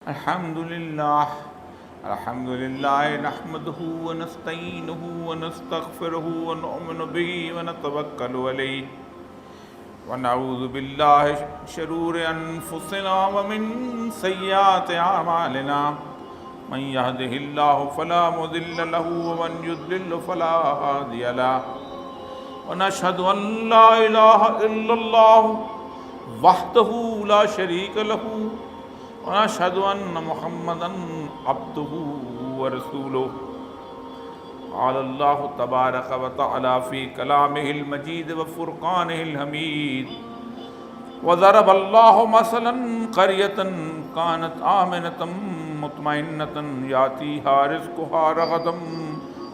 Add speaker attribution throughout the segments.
Speaker 1: الحمد لله نحمده ونستعينه ونستغفره ونؤمن به ونتوكل عليه ونعوذ بالله من شرور أنفسنا ومن سيئات أعمالنا من يهده الله فلا مضل له ومن يضلل فلا هادي له ونشهد أن لا إله إلا الله وحده لا شريك له ونشهد أن محمدًا عبده ورسوله قال الله تبارك وتعالى في كلامه المجيد وفرقانه الحميد وضرب الله مثلاً قرية كانت آمنة مطمئنة يأتيها رزقها رغداً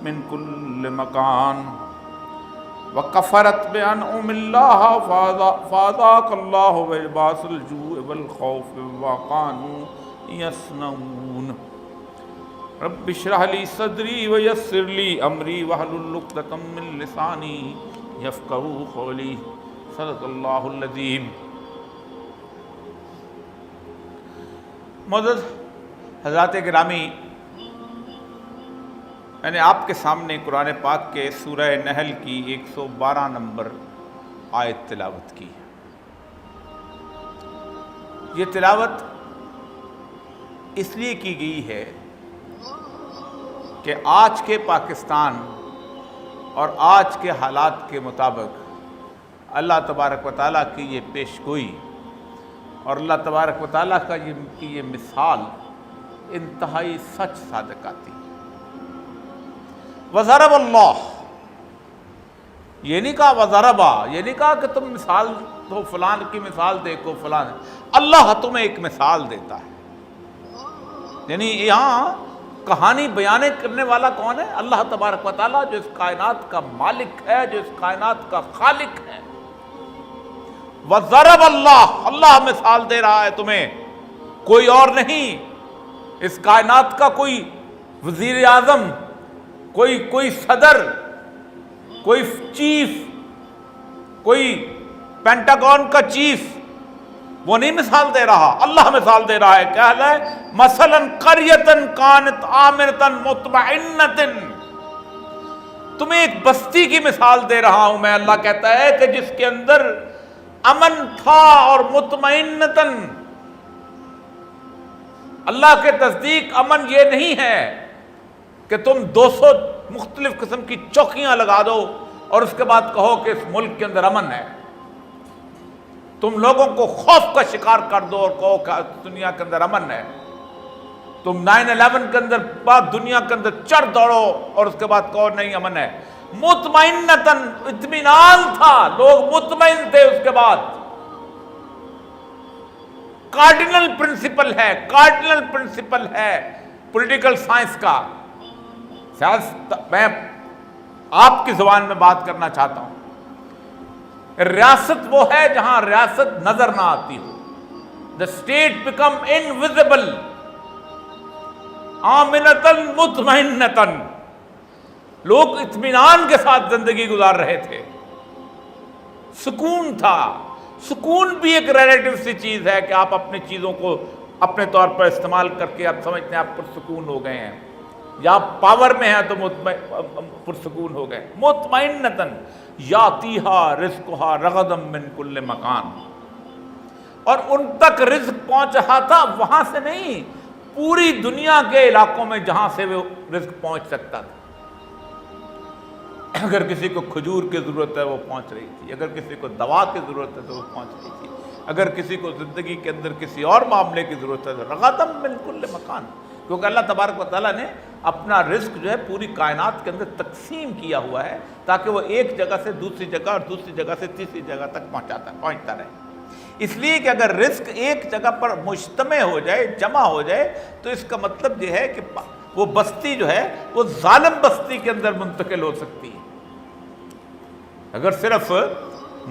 Speaker 1: من كل مكان وكفرت بأنعم الله فأذاق الله لباس الجوع والخوف بما كانوا يصنعون رب اشرح لي صدري ويسر لي أمري واحلل عقدة من لساني يفقهوا قولي صدق الله العظيم۔ معزز حضرات گرامی، میں نے آپ کے سامنے قرآن پاک کے سورہ نحل کی 112 نمبر آیت تلاوت کی ہے۔ یہ تلاوت اس لیے کی گئی ہے کہ آج کے پاکستان اور آج کے حالات کے مطابق اللہ تبارک و تعالیٰ کی یہ پیش گوئی اور اللہ تبارک و تعالیٰ کی یہ مثال انتہائی سچ صادق آتی ہے۔ وضرب اللہ، یہ نہیں کہا وضربا، یہ نہیں کہا کہ تم مثال دو، فلان کی مثال دیکھو فلان، اللہ تمہیں ایک مثال دیتا ہے۔ یعنی یہاں کہانی بیانے کرنے والا کون ہے؟ اللہ تبارک و تعالیٰ، جو اس کائنات کا مالک ہے، جو اس کائنات کا خالق ہے۔ وضرب اللہ، اللہ مثال دے رہا ہے تمہیں، کوئی اور نہیں۔ اس کائنات کا کوئی وزیر اعظم، کوئی صدر، کوئی چیف، کوئی پینٹاگون کا چیف وہ نہیں مثال دے رہا، اللہ مثال دے رہا ہے۔ کیا ہے؟ مثلاً قریۃ کانت آمنۃ مطمئنۃ، تمہیں ایک بستی کی مثال دے رہا ہوں میں۔ اللہ کہتا ہے کہ جس کے اندر امن تھا اور مطمئنۃ۔ اللہ کے نزدیک امن یہ نہیں ہے کہ تم 200 مختلف قسم کی چوکیاں لگا دو اور اس کے بعد کہو کہ اس ملک کے اندر امن ہے۔ تم لوگوں کو خوف کا شکار کر دو اور کہو کہ دنیا کے اندر امن ہے۔ تم 9/11 کے اندر بعد دنیا کے اندر چڑھ دوڑو اور اس کے بعد کہو نہیں امن ہے۔ مطمئنتاً، اطمینان تھا، لوگ مطمئن تھے۔ اس کے بعد کارڈینل پرنسپل ہے پولیٹیکل سائنس کا۔ میں آپ کی زبان میں بات کرنا چاہتا ہوں، ریاست وہ ہے جہاں ریاست نظر نہ آتی ہو۔ The state become invisible۔ آمنتاً مطمئنتاً، لوگ اطمینان کے ساتھ زندگی گزار رہے تھے، سکون تھا۔ سکون بھی ایک ریلیٹیو سی چیز ہے کہ آپ اپنی چیزوں کو اپنے طور پر استعمال کر کے آپ سمجھتے ہیں آپ پرسکون ہو گئے ہیں، یا آپ پاور میں ہیں تو پرسکون ہو گئے۔ مطمئنتاً یاتیہا رزقہا رغداً من کل مکان، اور ان تک رزق پہنچ رہا تھا وہاں سے نہیں، پوری دنیا کے علاقوں میں جہاں سے وہ رزق پہنچ سکتا تھا۔ اگر کسی کو کھجور کی ضرورت ہے وہ پہنچ رہی تھی، اگر کسی کو دوا کی ضرورت ہے تو وہ پہنچ رہی تھی، اگر کسی کو زندگی کے اندر کسی اور معاملے کی ضرورت ہے تو رغداً من کل مکان، کیونکہ اللہ تبارک و تعالیٰ نے اپنا رزق جو ہے پوری کائنات کے اندر تقسیم کیا ہوا ہے تاکہ وہ ایک جگہ سے دوسری جگہ اور دوسری جگہ سے تیسری جگہ تک پہنچتا رہے۔ اس لیے کہ اگر رزق ایک جگہ پر مجتمع ہو جائے، جمع ہو جائے، تو اس کا مطلب یہ ہے کہ وہ بستی جو ہے وہ ظالم بستی کے اندر منتقل ہو سکتی ہے۔ اگر صرف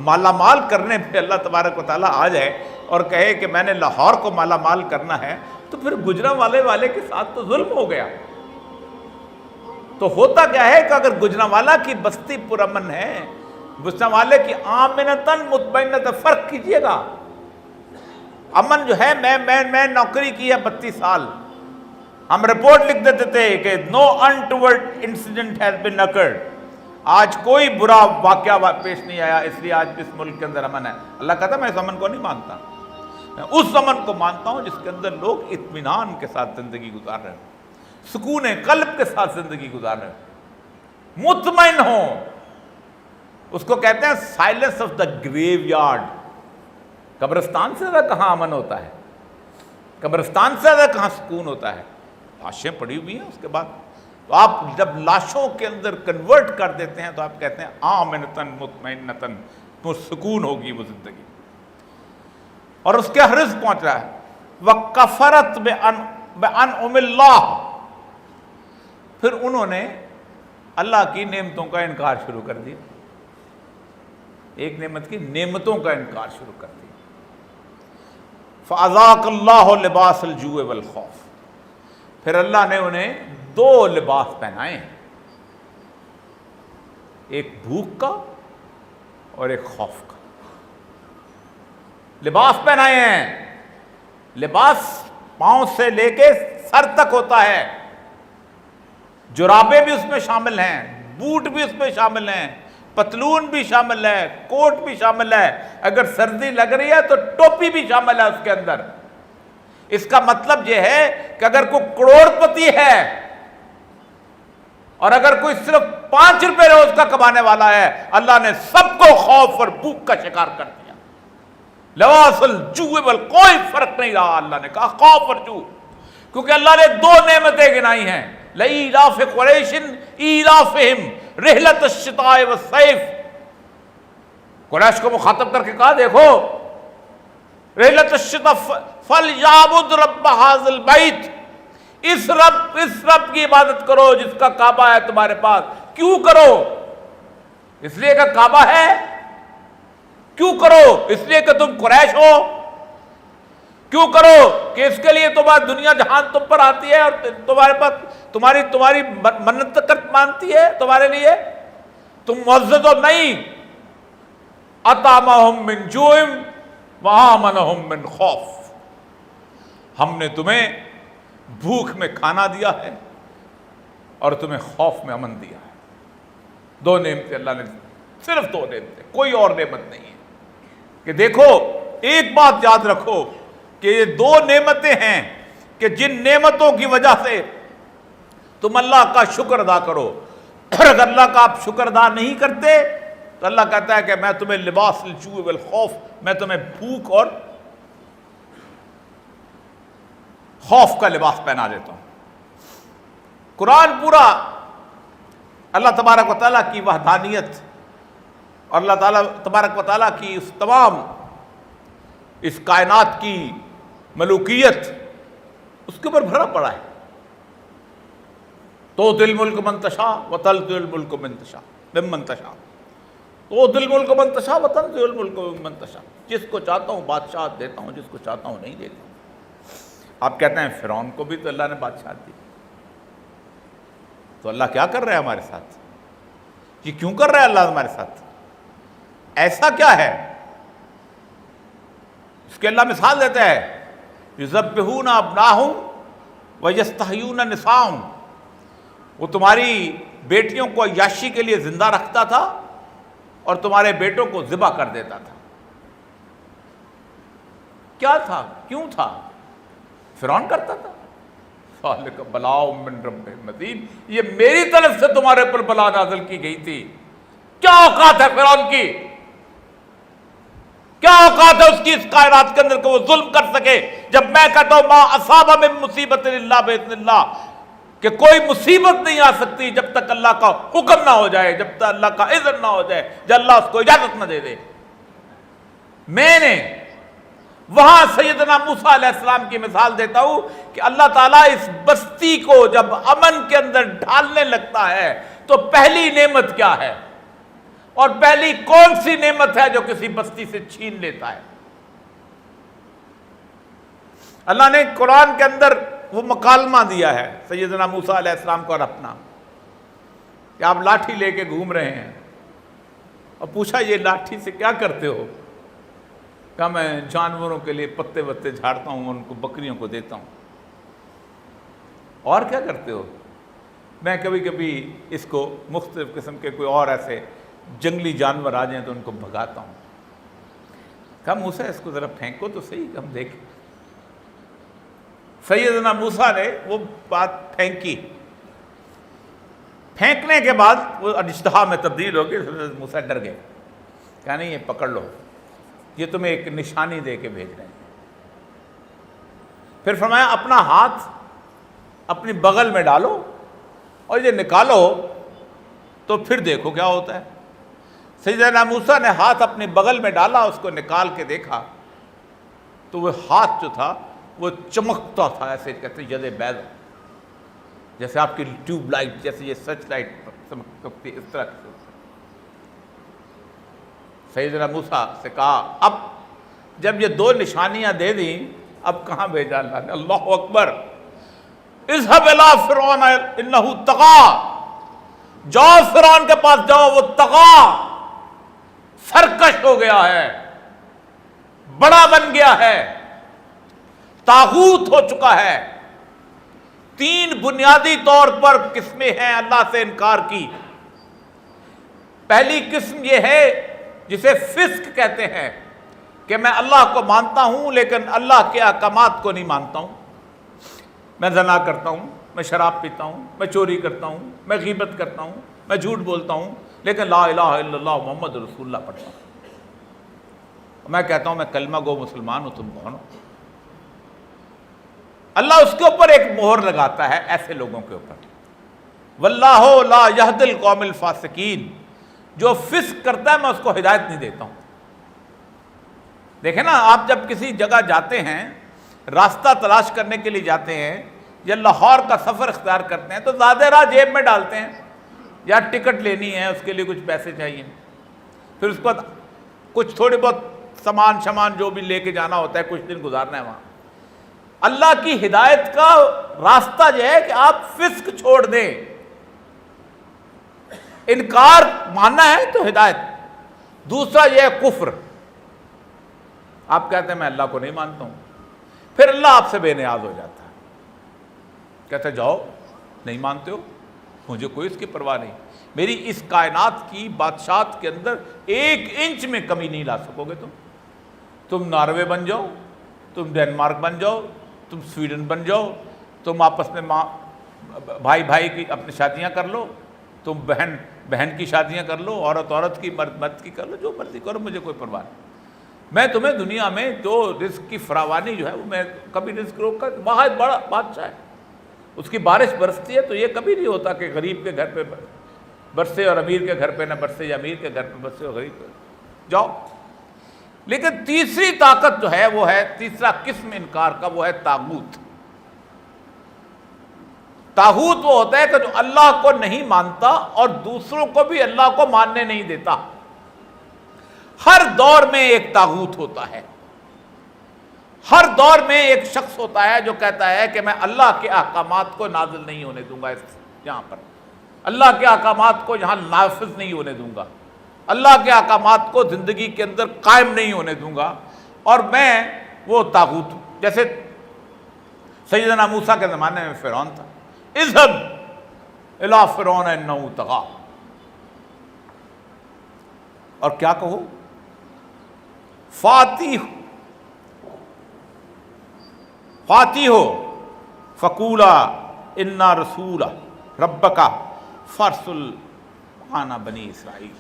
Speaker 1: مالا مال کرنے پہ اللہ تبارک و تعالیٰ آ جائے اور کہے کہ میں نے لاہور کو مالا مال کرنا ہے، تو پھر گجرانوالے والے کے ساتھ تو ظلم ہو گیا۔ تو ہوتا کیا ہے کہ اگر گجرانوالہ کی بستی پرامن ہے، گجرانوالے کی آمنتاً مطمئنتاً، فرق کیجئے گا۔ امن جو ہے، میں نوکری کی ہے 32 سال، ہم رپورٹ لکھ دیتے تھے کہ نو انٹورڈ انسیڈنٹ ہیز بین اکرڈ، آج کوئی برا واقعہ پیش نہیں آیا، اس لیے آج اس ملک کے اندر امن ہے۔ اللہ کہتا ہے میں اس امن کو نہیں مانتا، میں اس امن کو مانتا ہوں جس کے اندر لوگ اطمینان کے ساتھ زندگی گزار رہے ہیں، سکون قلب کے ساتھ زندگی گزار رہے ہیں، مطمئن ہوں۔ اس کو کہتے ہیں سائلنس آف دا گریو یارڈ۔ قبرستان سے زیادہ کہاں امن ہوتا ہے، قبرستان سے زیادہ کہاں سکون ہوتا ہے؟ لاشیں پڑی ہوئی ہیں، اس کے بعد تو آپ جب لاشوں کے اندر کنورٹ کر دیتے ہیں تو آپ کہتے ہیں آمنتن مطمئنتن، سکون ہوگی وہ زندگی، اور اس کے حرص پہنچ رہا ہے۔ وَكَفَرَتْ بِأَنْعُمِ اللَّهِ، پھر انہوں نے اللہ کی نعمتوں کا انکار شروع کر دیا، ایک نعمت کی نعمتوں کا انکار شروع کر دیا۔ فَأَذَاقَ اللَّهُ لِبَاسَ الْجُوعِ وَالْخَوْفِ، پھر اللہ نے انہیں 2 لباس پہنائے ہیں، ایک بھوک کا اور ایک خوف کا لباس پہنائے ہیں۔ لباس پاؤں سے لے کے سر تک ہوتا ہے، جرابیں بھی اس میں شامل ہیں، بوٹ بھی اس میں شامل ہیں، پتلون بھی شامل ہے، کوٹ بھی شامل ہے، اگر سردی لگ رہی ہے تو ٹوپی بھی شامل ہے اس کے اندر۔ اس کا مطلب یہ ہے کہ اگر کوئی کروڑ پتی ہے اور اگر کوئی صرف 5 روپے روز کا کمانے والا ہے، اللہ نے سب کو خوف اور بھوک کا شکار کر دیا۔ لباس الجوع کوئی فرق نہیں رہا، اللہ نے کہا خوف اور جو، کیونکہ اللہ نے 2 نعمتیں گنائی ہیں، لإیلاف قریش ایلافہم رحلۃ الشتاء والصیف۔ قریش کو مخاطب کر کے کہا دیکھو رحلۃ الشتاء فلیعبد رب ھذا البیت، اس رب کی عبادت کرو جس کا کعبہ ہے تمہارے پاس۔ کیوں کرو؟ اس لیے کہ کعبہ ہے؟ کیوں کرو؟ اس لیے کہ تم قریش ہو؟ کیوں کرو؟ کہ اس کے لیے تمہاری دنیا جہان تم پر آتی ہے اور تمہارے پاس تمہاری منت مانتی ہے تمہارے لیے، تم معزز ہو؟ نہیں، اطعمہم من جوع وآمنہم من خوف، ہم نے تمہیں بھوک میں کھانا دیا ہے اور تمہیں خوف میں امن دیا ہے۔ 2 نعمتیں اللہ نے، صرف 2 نعمتیں، کوئی اور نعمت نہیں ہے۔ کہ دیکھو ایک بات یاد رکھو کہ یہ 2 نعمتیں ہیں کہ جن نعمتوں کی وجہ سے تم اللہ کا شکر ادا کرو، اور اگر اللہ کا آپ شکر ادا نہیں کرتے تو اللہ کہتا ہے کہ میں تمہیں لباس الجوع والخوف، میں تمہیں بھوک اور خوف کا لباس پہنا دیتا ہوں۔ قرآن پورا اللہ تبارک و تعالیٰ کی وحدانیت اور اللہ تعالیٰ تبارک و تعالیٰ کی اس تمام اس کائنات کی ملوکیت اس کے اوپر بھرا پڑا ہے۔ تؤتی الملک من تشاء وتنزع الملک من تشاء، تؤتی الملک من تشاء وتنزع الملک من تشاء، جس کو چاہتا ہوں بادشاہ دیتا ہوں، جس کو چاہتا ہوں نہیں دیتا ہوں۔ آپ کہتے ہیں فرعون کو بھی تو اللہ نے بادشاہ دی، تو اللہ کیا کر رہا ہے ہمارے ساتھ؟ یہ کیوں کر رہا ہے اللہ ہمارے ساتھ؟ ایسا کیا ہے؟ اس کے اللہ مثال دیتا ہے، یذبحون ابناءہم ویستحیون نساءہم، وہ تمہاری بیٹیوں کو عیاشی کے لیے زندہ رکھتا تھا اور تمہارے بیٹوں کو ذبح کر دیتا تھا۔ کیا تھا؟ کیوں تھا؟ فرعون کرتا تھا۔ فَذَلِكَ بَلَاءٌ مِّن رَبِّهِمْ عَظِيمٌ، یہ میری طرف سے تمہارے اوپر بلا نازل کی گئی تھی۔ کیا اوقات ہے فرعون کی؟ کیا اوقات ہے اس کی اس کائنات کے اندر کہ وہ ظلم کر سکے؟ جب میں کہتا ہوں ما اصاب من مصیبت الا باذن اللہ، کہ کوئی مصیبت نہیں آ سکتی جب تک اللہ کا حکم نہ ہو جائے، جب تک اللہ کا اذن نہ ہو جائے، جب اللہ اس کو اجازت نہ دے دے۔ میں نے وہاں سیدنا موسیٰ علیہ السلام کی مثال دیتا ہوں کہ اللہ تعالیٰ اس بستی کو جب امن کے اندر ڈھالنے لگتا ہے تو پہلی نعمت کیا ہے، اور پہلی کون سی نعمت ہے جو کسی بستی سے چھین لیتا ہے؟ اللہ نے قرآن کے اندر وہ مکالمہ دیا ہے سیدنا موسیٰ علیہ السلام کو اور اپنا، کہ آپ لاٹھی لے کے گھوم رہے ہیں، اور پوچھا یہ لاٹھی سے کیا کرتے ہو؟ کہا میں جانوروں کے لیے پتے وتے جھاڑتا ہوں، ان کو بکریوں کو دیتا ہوں۔ اور کیا کرتے ہو؟ میں کبھی کبھی اس کو مختلف قسم کے کوئی اور ایسے جنگلی جانور آ جائیں تو ان کو بھگاتا ہوں۔ کہا موسیٰ اس کو ذرا پھینکو تو صحیح، ہم دیکھیں۔ سیدنا موسیٰ نے وہ بات پھینکی، پھینکنے کے بعد وہ اجتہا میں تبدیل ہو گئی۔ موسیٰ ڈر گئے، کہا نہیں یہ پکڑ لو، یہ تمہیں ایک نشانی دے کے بھیج رہے ہیں۔ پھر فرمایا اپنا ہاتھ اپنی بغل میں ڈالو اور یہ نکالو تو پھر دیکھو کیا ہوتا ہے۔ سیدنا موسیٰ نے ہاتھ اپنی بغل میں ڈالا، اس کو نکال کے دیکھا تو وہ ہاتھ جو تھا وہ چمکتا تھا، ایسے کہتے ہیں ید بیض، جیسے آپ کی ٹیوب لائٹ، جیسے یہ سرچ لائٹ چمکتی اس طرح کی۔ سیدنا موسیٰ سے کہا اب جب یہ دو نشانیاں دے دیں اب کہاں بھیجا اللہ نے؟ اللہ اکبر، اذهب الى فرعون انه طغى، جاؤ فرعون کے پاس جاؤ، وہ طغى، سرکش ہو گیا ہے، بڑا بن گیا ہے، طاغوت ہو چکا ہے۔ تین بنیادی طور پر قسمیں ہیں اللہ سے انکار کی۔ پہلی قسم یہ ہے جسے فسق کہتے ہیں کہ میں اللہ کو مانتا ہوں لیکن اللہ کے احکامات کو نہیں مانتا ہوں۔ میں زنا کرتا ہوں، میں شراب پیتا ہوں، میں چوری کرتا ہوں، میں غیبت کرتا ہوں، میں جھوٹ بولتا ہوں، لیکن لا الہ الا اللہ محمد رسول اللہ پڑھتا ہوں۔ میں کہتا ہوں میں کلمہ گو مسلمان ہوں، تم کون ہو؟ اللہ اس کے اوپر ایک مہر لگاتا ہے ایسے لوگوں کے اوپر، واللہ لا یہدی القوم الفاسقین، جو فسق کرتا ہے میں اس کو ہدایت نہیں دیتا ہوں۔ دیکھیں نا، آپ جب کسی جگہ جاتے ہیں، راستہ تلاش کرنے کے لیے جاتے ہیں یا لاہور کا سفر اختیار کرتے ہیں تو زیادہ راہ جیب میں ڈالتے ہیں، یا ٹکٹ لینی ہے اس کے لیے کچھ پیسے چاہیے، پھر اس کے بعد کچھ تھوڑے بہت سامان جو بھی لے کے جانا ہوتا ہے، کچھ دن گزارنا ہے وہاں۔ اللہ کی ہدایت کا راستہ یہ ہے کہ آپ فسق چھوڑ دیں، انکار ماننا ہے تو ہدایت۔ دوسرا یہ ہے کفر، آپ کہتے ہیں میں اللہ کو نہیں مانتا ہوں، پھر اللہ آپ سے بے نیاز ہو جاتا ہے، کہتے جاؤ نہیں مانتے ہو، مجھے کوئی اس کی پرواہ نہیں، میری اس کائنات کی بادشاہت کے اندر 1 انچ میں کمی نہیں لا سکو گے تم ناروے بن جاؤ، تم ڈنمارک بن جاؤ، تم سویڈن بن جاؤ، تم آپس میں بھائی کی اپنی شادیاں کر لو، تم بہن کی شادیاں کر لو، عورت کی مرد کی کر لو، جو مرضی کرو، مجھے کوئی پرواہ نہیں۔ میں تمہیں دنیا میں جو رزق کی فراوانی جو ہے وہ میں کبھی رزق روک کر، بہت بڑا بادشاہ ہے، اس کی بارش برستی ہے تو یہ کبھی نہیں ہوتا کہ غریب کے گھر پہ برسے اور امیر کے گھر پہ نہ برسے، یا امیر کے گھر پہ برسے اور غریب پہ جاؤ۔ لیکن تیسری طاقت جو ہے وہ ہے، تیسرا قسم انکار کا، وہ ہے طاغوت۔ طاغوت وہ ہوتا ہے کہ جو اللہ کو نہیں مانتا اور دوسروں کو بھی اللہ کو ماننے نہیں دیتا۔ ہر دور میں ایک طاغوت ہوتا ہے، ہر دور میں ایک شخص ہوتا ہے جو کہتا ہے کہ میں اللہ کے احکامات کو نازل نہیں ہونے دوں گا، یہاں پر اللہ کے احکامات کو یہاں نافذ نہیں ہونے دوں گا، اللہ کے احکامات کو زندگی کے اندر قائم نہیں ہونے دوں گا، اور میں وہ طاغوت ہوں۔ جیسے سیدنا موسیٰ کے زمانے میں فرعون تھا، اذهب الى فرعون انه طغى، اور کیا کہو، فاتی ہو فقولا انا رسول ربک فارسل معنا بنی اسرائیل،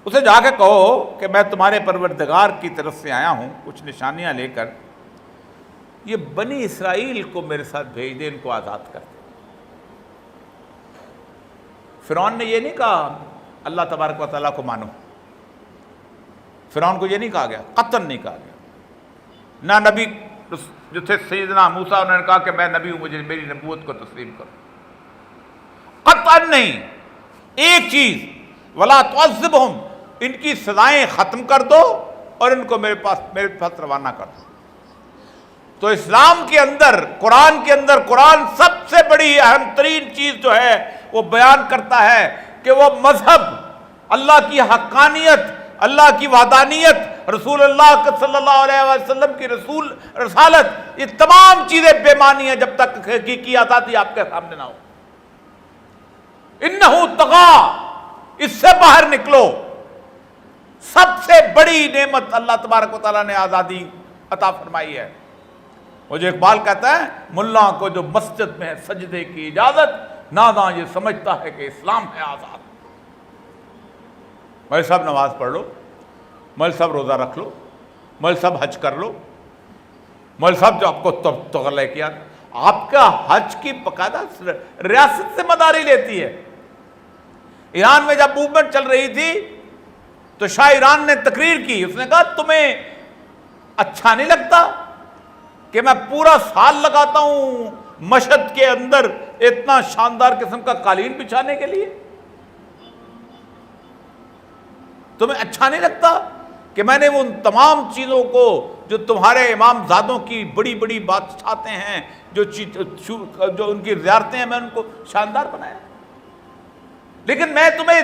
Speaker 1: اسے جا کے کہو کہ میں تمہارے پروردگار کی طرف سے آیا ہوں کچھ نشانیاں لے کر، یہ بنی اسرائیل کو میرے ساتھ بھیج دے، ان کو آزاد کر دے۔ فرعون نے یہ نہیں کہا اللہ تبارک و تعالیٰ کو مانو، فرعون کو یہ نہیں کہا گیا، قطعاً نہیں کہا گیا۔ نہ نبی جو تھے سیدنا موسیٰ، انہوں نے کہا کہ میں نبی ہوں، مجھے میری نبوت کو تسلیم کرو، قطعاً نہیں۔ ایک چیز، وَلَا تُعَذِّبْهُمْ، ان کی سزائیں ختم کر دو اور ان کو میرے پاس روانہ کر دو۔ تو اسلام کے اندر، قرآن کے اندر، قرآن سب سے بڑی اہم ترین چیز جو ہے وہ بیان کرتا ہے کہ وہ مذہب، اللہ کی حقانیت، اللہ کی وحدانیت، رسول اللہ صلی اللہ علیہ وسلم کی رسالت، یہ تمام چیزیں بے معنی ہیں جب تک حقیقی آزادی آپ کے سامنے نہ ہو۔ انہو طغی، اس سے باہر نکلو۔ سب سے بڑی نعمت اللہ تبارک و تعالیٰ نے آزادی عطا فرمائی ہے۔ وہ جو اقبال کہتا ہے، ملا کو جو مسجد میں ہے سجدے کی اجازت، ناداں یہ سمجھتا ہے کہ اسلام ہے آزاد۔ مول صاحب نماز پڑھ لو، مول صاحب روزہ رکھ لو، مول صاحب حج کر لو، مول صاحب جو آپ کو تغلے کیا، آپ کا حج کی باقاعدہ ریاست سے مداری لیتی ہے۔ ایران میں جب موومنٹ چل رہی تھی تو شاہ ایران نے تقریر کی، اس نے کہا تمہیں اچھا نہیں لگتا کہ میں پورا سال لگاتا ہوں مشہد کے اندر اتنا شاندار قسم کا قالین بچھانے کے لیے؟ تمہیں اچھا نہیں لگتا کہ میں نے ان تمام چیزوں کو جو تمہارے امام زادوں کی بڑی بڑی بادشاہتیں ہیں، جو ان کی زیارتیں ہیں، میں ان کو شاندار بنایا؟ لیکن میں تمہیں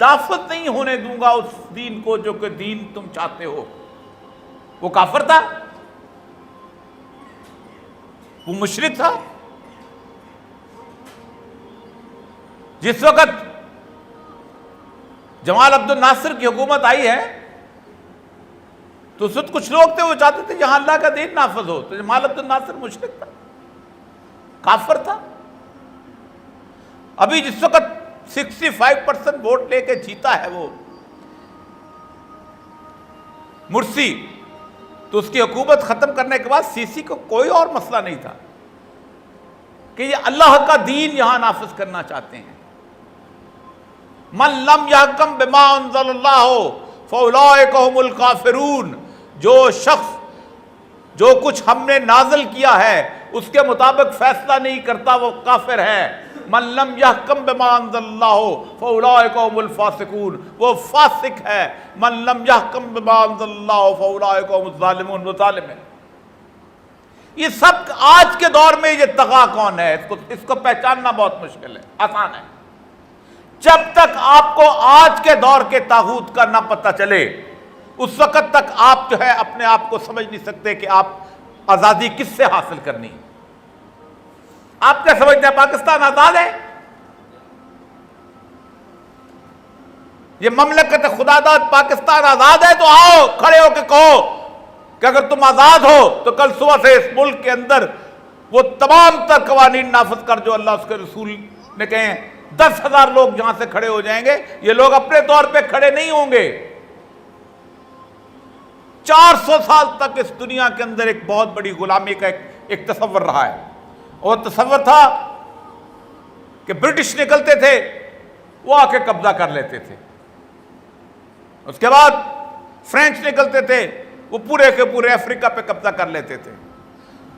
Speaker 1: دعوت نہیں ہونے دوں گا اس دین کو جو کہ دین تم چاہتے ہو۔ وہ کافر تھا، وہ مشرک تھا۔ جس وقت جمال عبد الناصر کی حکومت آئی ہے تو اس وقت کچھ لوگ تھے وہ چاہتے تھے جہاں اللہ کا دین نافذ ہو، تو جمال عبد الناصر مشرک تھا، کافر تھا۔ ابھی جس وقت 65% ووٹ لے کے جیتا ہے وہ مرسی، تو اس کی حکومت ختم کرنے کے بعد سیسی کو کوئی اور مسئلہ نہیں تھا کہ یہ اللہ کا دین یہاں نافذ کرنا چاہتے ہیں۔ من لم یحکم بما انزل اللہ فاولئک هم الکافرون، جو شخص جو کچھ ہم نے نازل کیا ہے اس کے مطابق فیصلہ نہیں کرتا وہ کافر ہے۔ من لم یحکم بما انزل اللہ فاولئک هم الفاسقون، وہ فاسق ہے۔ من لم یحکم بما انزل اللہ فاولئک هم الظالمون، وہ ظالم ہے۔ یہ سب آج کے دور میں یہ طغا کون ہے، اس کو پہچاننا بہت مشکل ہے، آسان ہے۔ جب تک آپ کو آج کے دور کے طاغوت کا نہ پتہ چلے اس وقت تک آپ جو ہے اپنے آپ کو سمجھ نہیں سکتے کہ آپ آزادی کس سے حاصل کرنی۔ آپ کیا سمجھتے ہیں پاکستان آزاد ہے؟ یہ مملکت خدا داد پاکستان آزاد ہے؟ تو آؤ کھڑے ہو کے کہو کہ اگر تم آزاد ہو تو کل صبح سے اس ملک کے اندر وہ تمام تر قوانین نافذ کر جو اللہ اس کے رسول نے کہے ہیں۔ 10,000 لوگ جہاں سے کھڑے ہو جائیں گے، یہ لوگ اپنے طور پہ کھڑے نہیں ہوں گے۔ 400 سال تک اس دنیا کے اندر ایک بہت بڑی غلامی کا ایک تصور رہا ہے، اور تصور تھا کہ برٹش نکلتے تھے وہ آ کے قبضہ کر لیتے تھے، اس کے بعد فرینچ نکلتے تھے وہ پورے کے پورے افریقہ پہ قبضہ کر لیتے تھے۔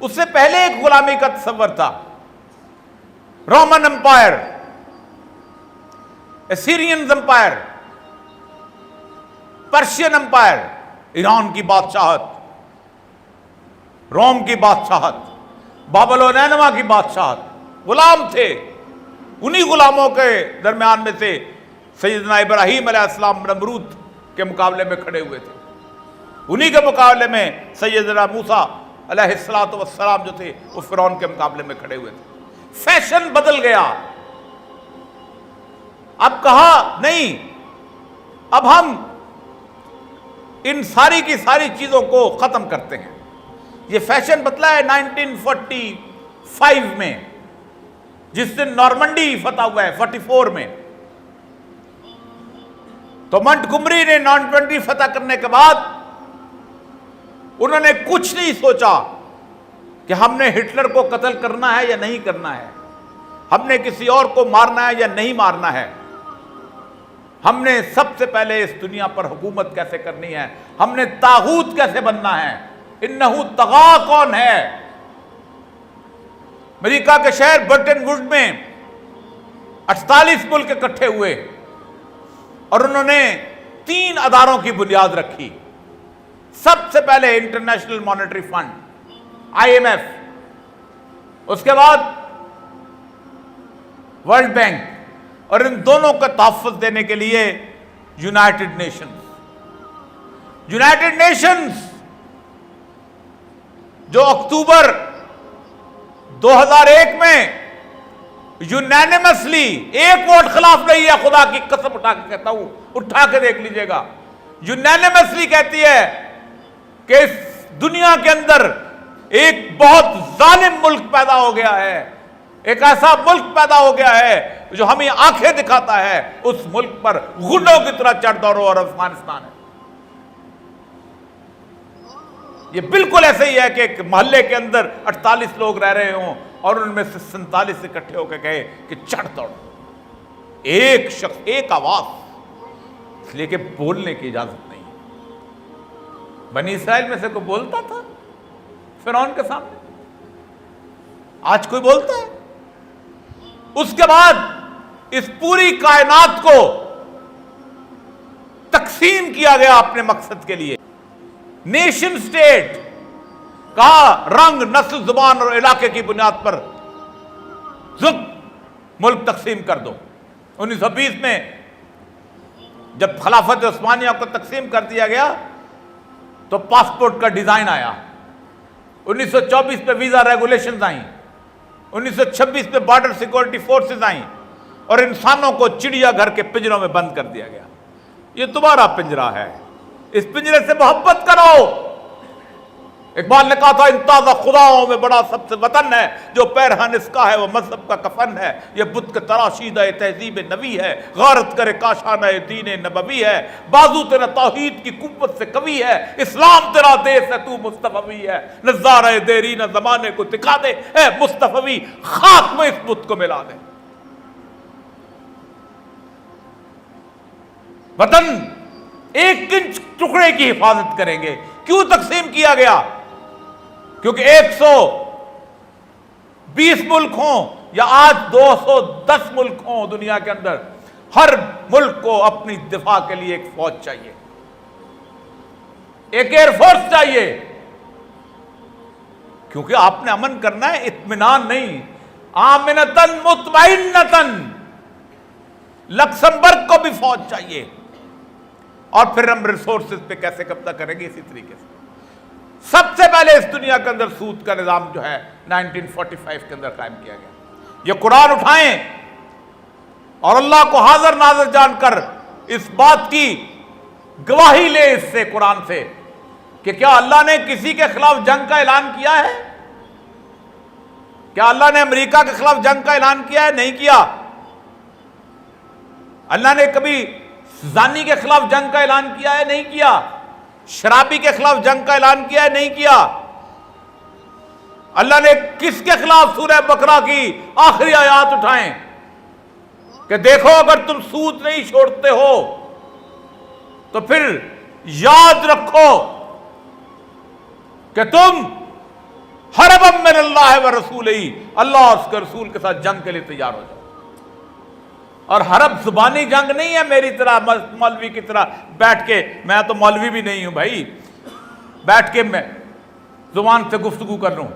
Speaker 1: اس سے پہلے ایک غلامی کا تصور تھا، Roman empire, Assyrian empire, Persian empire, Iran کی بادشاہت، روم کی بادشاہت، بابل و نینوا کی بادشاہت، غلام تھے۔ انہی غلاموں کے درمیان میں سے سیدنا ابراہیم علیہ السلام نمرود کے مقابلے میں کھڑے ہوئے تھے، انہی کے مقابلے میں سیدنا موسیٰ علیہ السلام جو تھے وہ فرعون کے مقابلے میں کھڑے ہوئے تھے۔ فیشن بدل گیا، اب کہا نہیں، اب ہم ان ساری کی ساری چیزوں کو ختم کرتے ہیں۔ یہ فیشن بدلا ہے 1945 میں، جس دن نارمنڈی فتح ہوا ہے 44 میں، تو منٹگمری نے نارمنڈی فتح کرنے کے بعد انہوں نے کچھ نہیں سوچا کہ ہم نے ہٹلر کو قتل کرنا ہے یا نہیں کرنا ہے، ہم نے کسی اور کو مارنا ہے یا نہیں مارنا ہے، ہم نے سب سے پہلے اس دنیا پر حکومت کیسے کرنی ہے، ہم نے طاغوت کیسے بننا ہے۔ انہو طغا کون ہے؟ امریکہ کے شہر برٹن ووڈ میں 48 ملک اکٹھے ہوئے اور انہوں نے 3 اداروں کی بنیاد رکھی۔ سب سے پہلے انٹرنیشنل مانیٹری فنڈ IMF، اس کے بعد ورلڈ بینک، اور ان دونوں کا تحفظ دینے کے لیے یونائٹڈ نیشنز۔ یونائٹڈ نیشنز جو اکتوبر 2001 میں یونینیمسلی ایک ووٹ خلاف نہیں ہے، خدا کی قسم اٹھا کے کہتا ہوں، اٹھا کے دیکھ لیجئے گا، یونینیمسلی کہتی ہے کہ اس دنیا کے اندر ایک بہت ظالم ملک پیدا ہو گیا ہے، ایک ایسا ملک پیدا ہو گیا ہے جو ہمیں آنکھیں دکھاتا ہے، اس ملک پر غنڈوں کی طرح چڑھ دوڑو، اور افغانستان ہے۔ یہ بالکل ایسے ہی ہے کہ ایک محلے کے اندر 48 لوگ رہ رہے ہوں اور ان میں سے 47 اکٹھے ہو کے کہے کہ چڑھ دوڑو، ایک شخص، ایک آواز، اس لیے کہ بولنے کی اجازت نہیں۔ بنی اسرائیل میں سے کوئی بولتا تھا فرعون کے سامنے؟ آج کوئی بولتا ہے؟ اس کے بعد اس پوری کائنات کو تقسیم کیا گیا اپنے مقصد کے لیے، نیشن سٹیٹ کا رنگ، نسل، زبان اور علاقے کی بنیاد پر ملک تقسیم کر دو۔ 1920 میں جب خلافت عثمانیہ کو تقسیم کر دیا گیا تو پاسپورٹ کا ڈیزائن آیا، 1924 میں ویزا ریگولیشنز آئیں، 1926 میں بارڈر سیکورٹی فورسز آئیں، اور انسانوں کو چڑیا گھر کے پنجروں میں بند کر دیا گیا۔ یہ تمہارا پنجرہ ہے، اس پنجرے سے محبت کرو۔ اقبال نے کہا تھا ان تازہ خداؤں میں بڑا سب سے وطن ہے، جو پیرہن اس کا ہے وہ مذہب کا کفن ہے، یہ بت کے تراشیدہ تہذیب نبی ہے، غارت کرے کاشانہ دین نبوی ہے، بازو تیرا توحید کی قوت سے قوی ہے، اسلام تیرا دیس ہے تو مصطفی ہے، نظارہ دیرینہ زمانے کو دکھا دے اے مصطفی، خاک میں اس بت کو ملا دے۔ وطن ایک انچ ٹکڑے کی حفاظت کریں گے۔ کیوں تقسیم کیا گیا؟ کیونکہ 120 ملک ہوں یا آج 210 ملک ہوں دنیا کے اندر، ہر ملک کو اپنی دفاع کے لیے ایک فوج چاہیے، ایک ایئر فورس چاہیے، کیونکہ آپ نے امن کرنا ہے، اطمینان نہیں۔ آمنتن مطمئنتن، لکسمبرگ کو بھی فوج چاہیے، اور پھر ہم ریسورسز پہ کیسے قبضہ کریں گے؟ اسی طریقے سے سب سے پہلے اس دنیا کے اندر سود کا نظام جو ہے 1945 کے اندر قائم کیا گیا۔ یہ قرآن اٹھائیں اور اللہ کو حاضر ناظر جان کر اس بات کی گواہی لیں اس سے، قرآن سے، کہ کیا اللہ نے کسی کے خلاف جنگ کا اعلان کیا ہے؟ کیا اللہ نے امریکہ کے خلاف جنگ کا اعلان کیا ہے؟ نہیں کیا۔ اللہ نے کبھی زانی کے خلاف جنگ کا اعلان کیا ہے؟ نہیں کیا۔ شرابی کے خلاف جنگ کا اعلان کیا ہے؟ نہیں کیا۔ اللہ نے کس کے خلاف سورہ بقرہ کی آخری آیات اٹھائیں کہ دیکھو اگر تم سود نہیں چھوڑتے ہو تو پھر یاد رکھو کہ تم حربا من اللہ و رسولہ، اللہ اور اس کے رسول کے ساتھ جنگ کے لیے تیار ہو جاؤ۔ اور حرب زبانی جنگ نہیں ہے میری طرح، مولوی کی طرح بیٹھ کے، میں تو مولوی بھی نہیں ہوں بھائی، بیٹھ کے میں زبان سے گفتگو کر رہا ہوں۔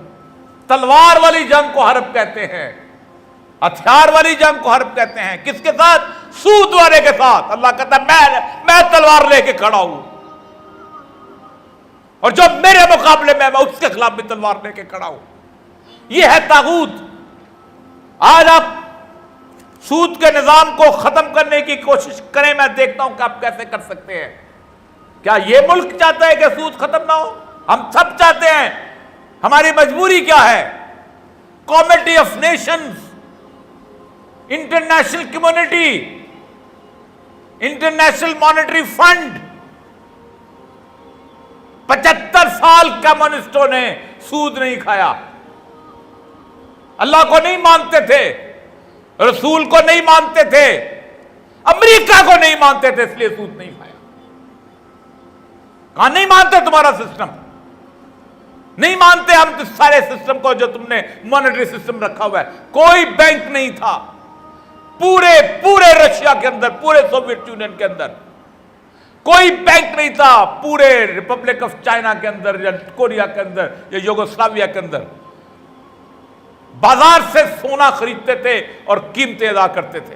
Speaker 1: تلوار والی جنگ کو حرب کہتے ہیں، ہتھیار والی جنگ کو حرب کہتے ہیں۔ کس کے ساتھ؟ سود والے کے ساتھ۔ اللہ کہتا ہے میں تلوار لے کے کھڑا ہوں، اور جو میرے مقابلے میں اس کے خلاف بھی تلوار لے کے کھڑا ہوں۔ یہ ہے طاغوت۔ آج آپ سود کے نظام کو ختم کرنے کی کوشش کریں، میں دیکھتا ہوں کہ آپ کیسے کر سکتے ہیں۔ کیا یہ ملک چاہتا ہے کہ سود ختم نہ ہو؟ ہم سب چاہتے ہیں۔ ہماری مجبوری کیا ہے؟ Committee of nations, international community, international monetary fund, 75 سال کمیونسٹوں نے سود نہیں کھایا، اللہ کو نہیں مانتے تھے، رسول کو نہیں مانتے تھے، امریکہ کو نہیں مانتے تھے، اس لیے سود نہیں کھایا۔ کہاں نہیں مانتے تمہارا سسٹم؟ نہیں مانتے ہم سارے سسٹم کو جو تم نے مانیٹری سسٹم رکھا ہوا ہے۔ کوئی بینک نہیں تھا پورے رشیا کے اندر، پورے سوویت یونین کے اندر کوئی بینک نہیں تھا، پورے ریپبلک آف چائنا کے اندر یا کوریا کے اندر یا یوگوسلاویا کے اندر۔ بازار سے سونا خریدتے تھے اور قیمتیں ادا کرتے تھے،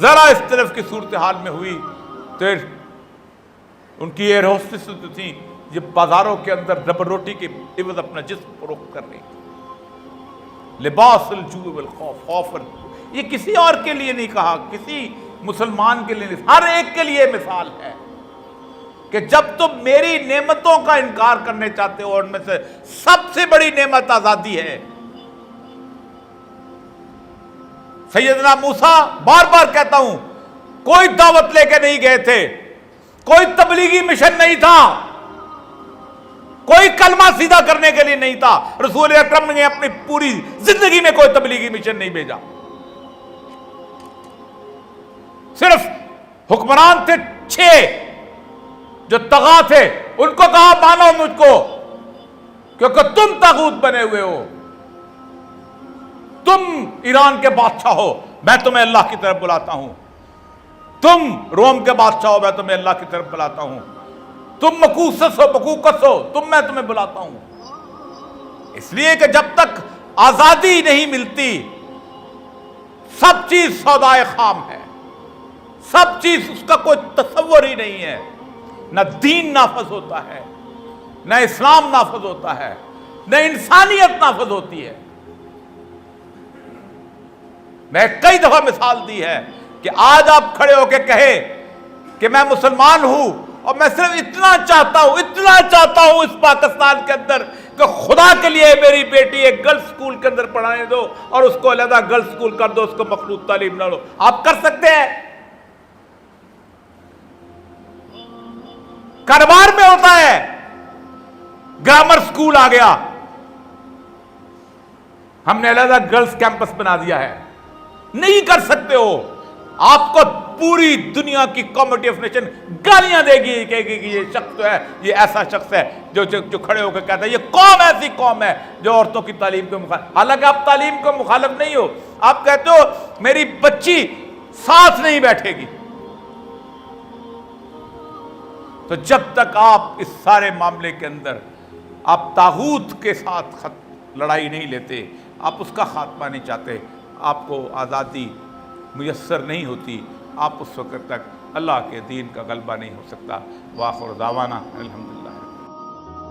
Speaker 1: ذرا اس طرف کی صورتحال میں ہوئی تو ان کی ایئر ہوسٹس جو تھیں یہ بازاروں کے اندر ڈبل روٹی کے عوض اپنا جسم فروخت کر رہی تھی. لباس الجوع والخوف، خوف یہ کسی اور کے لیے نہیں کہا، کسی مسلمان کے لیے نہیں، ہر ایک کے لیے مثال ہے کہ جب تم میری نعمتوں کا انکار کرنے چاہتے ہو، ان میں سے سب سے بڑی نعمت آزادی ہے. سیدنا موسیٰ، بار بار کہتا ہوں، کوئی دعوت لے کے نہیں گئے تھے، کوئی تبلیغی مشن نہیں تھا، کوئی کلمہ سیدھا کرنے کے لیے نہیں تھا. رسول اکرم نے اپنی پوری زندگی میں کوئی تبلیغی مشن نہیں بھیجا. صرف حکمران تھے 6 جو طغاں تھے، ان کو کہا مانو مجھ کو، کیونکہ تم طاغوت بنے ہوئے ہو، تم ایران کے بادشاہ ہو، میں تمہیں اللہ کی طرف بلاتا ہوں، تم روم کے بادشاہ ہو، میں تمہیں اللہ کی طرف بلاتا ہوں، تم مقوقس ہو، میں تمہیں بلاتا ہوں. اس لیے کہ جب تک آزادی نہیں ملتی سب چیز سودائے خام ہے، سب چیز اس کا کوئی تصور ہی نہیں ہے. نہ دین نافذ ہوتا ہے، نہ اسلام نافذ ہوتا ہے، نہ انسانیت نافذ ہوتی ہے. میں کئی دفعہ مثال دی ہے کہ آج آپ کھڑے ہو کے کہے کہ میں مسلمان ہوں اور میں صرف اتنا چاہتا ہوں اس پاکستان کے اندر کہ خدا کے لیے میری بیٹی ایک گرلز اسکول کے اندر پڑھانے دو اور اس کو علیحدہ گرلز اسکول کر دو، اس کو مخلوط تعلیم نہ دو. آپ کر سکتے ہیں؟ کاروبار میں ہوتا ہے، گرامر اسکول آ گیا، ہم نے علیحدہ گرلز کیمپس بنا دیا ہے. نہیں کر سکتے ہو. آپ کو پوری دنیا کی کمیٹی آف نیشن گالیاں دے گی، کہے گی کہ یہ شخص جو ہے یہ ایسا شخص ہے جو کھڑے ہو کے کہتا ہے یہ قوم ایسی قوم ہے جو عورتوں کی تعلیم کے مخالف. حالانکہ آپ تعلیم کو مخالف نہیں ہو، آپ کہتے ہو میری بچی ساتھ نہیں بیٹھے گی. تو جب تک آپ اس سارے معاملے کے اندر آپ طاغوت کے ساتھ لڑائی نہیں لیتے، آپ اس کا خاتمہ نہیں چاہتے، آپ کو آزادی میسر نہیں ہوتی، آپ اس وقت تک اللہ کے دین کا غلبہ نہیں ہو سکتا. وآخر دعوانا الحمدللہ.